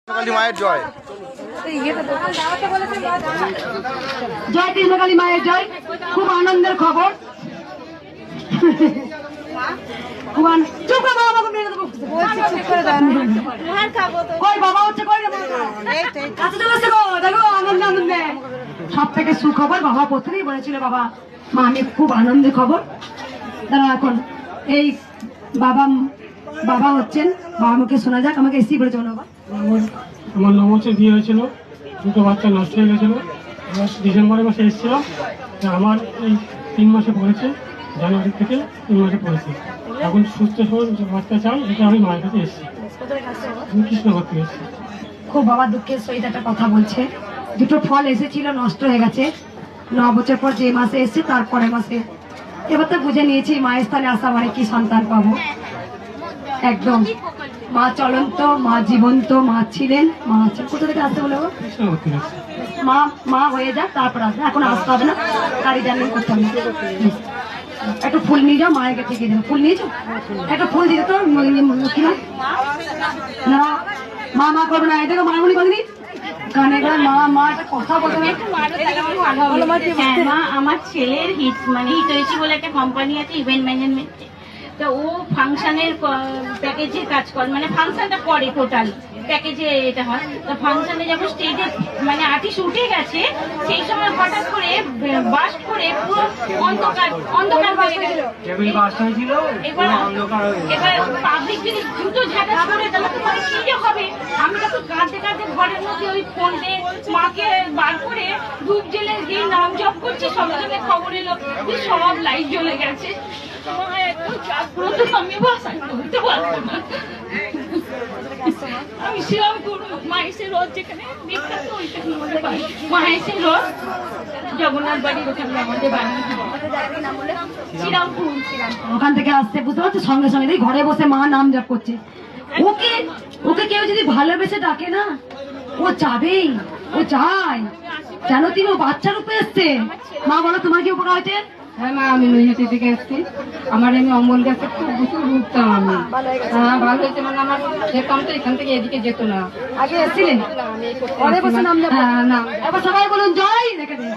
কালী মায়ের জয়। জয় কৃষ্ণকালী মায়ের জয়। খুব আনন্দের খবর। সব থেকে সুখবর বাবা প্রথমেই বলেছিল, বাবা মা আমি খুব আনন্দের খবর। তারা এখন এই বাবা বাবা হচ্ছেন। বাবা মুখে শোনা যাক। আমাকে এসি বলেছে বাবা। আমার 9 বছর বিয়ে হয়েছিল, দুটো বাচ্চা নষ্ট হয়ে গেছিল। ডিসেম্বর মাসে এসেছিলাম, আমার এই 3 মাসে পড়েছে, জানুয়ারি থেকে 3 মাসে পড়েছে। এখন সুস্থ সবল বাচ্চা চাই, এটা আমি মায়ের কাছে এসেছি। আমি কৃষ্ণনগর থেকে এসেছি। খুব বাবা দুঃখের সহিত একটা কথা বলছে, দুটো ফল এসেছিল নষ্ট হয়ে গেছে। 9 বছর পর যে মাসে এসছে তারপরে মাসে। এবার তো বুঝে নিয়েছি মায়ের স্থানে আসা মানে কি সন্তান পাবো। একদম মা চলন্ত, মা জীবন্ত, মা ছিলেন, মা আছেন। কোথা থেকে আসতে বলে কৃষ্ণনগর থেকে এসেছি। মা মা হয়ে যাক তারপর আসবে, এখন আসতে হবে না, গাড়ি জার্নি করতে হবে না। একটু ফুল নিয়ে যাও, মায়ের কাছে গিয়ে দেবো। ফুল নিয়েছো? একটা ফুল দিতে তো না, মা মা করবে না। এটাকে মা বলি কদিনই গানে গান মা মা একটা কথা বলতে হবে। আমার ছেলের হিট হয়েছে বলে একটা কোম্পানি আছে ইভেন্ট ম্যানেজমেন্ট। তো ও ফাংশনের প্যাকেজে কাজ করে, মানে ফাংশনটা করে টোটাল প্যাকেজে এটা হয়। তো ফাংশনে যখন স্টেজে আর্টিস্ট উঠে গেছে, সেই সময় হঠাৎ করে বাস্ট করে পুরো অন্ধকার অন্ধকার হয়ে গেল। এবার পাবলিক যদি দ্রুত ঝাঁটা করে তাহলে তো কি যে হবে। আমি তো কাঁদতে কাঁদতে ঘরের মধ্যে ওই ফোনে মাকে বার করে ধূপ জেলে দিয়ে নাম জপ করছি। সঙ্গে সঙ্গে খবর এলো যে সব লাইট জ্বলে গেছে। আমি বাসায় করতে পারবো না। আমি শ্রীরামপুর মাহেশের রথ যেখানে বিখ্যাত, ওইখানে আমাদের বাড়ি। মাহেশের রথ জগন্নাথ বাড়ির ওখানে আমাদের বাড়ি। শ্রীরামপুর ওখান থেকে আসতে বুঝতে পারছো, সঙ্গে সঙ্গে দেখি ঘরে বসে মা নাম জপ করছে। ওকে ওকে কেউ যদি ভালোবেসে ডাকে না, ও যাবেই, ও চায়। জানো তিনি ও বাচ্চা রূপে এসছে। মা বলো তোমার কি উপকার হয়েছে? হ্যাঁ মা, আমি নৈহাটি থেকে এসেছি। আমার এমনি অম্বল গাছে খুব প্রচুর উঠতাম আমি। হ্যাঁ ভালো হয়েছে, আমার যেতাম তো এখান থেকে এদিকে যেত না। আগে এসেছিলেন ঘরে বসে নাম জপ? না। এবার সবাই বলুন জয়। দেখে দিন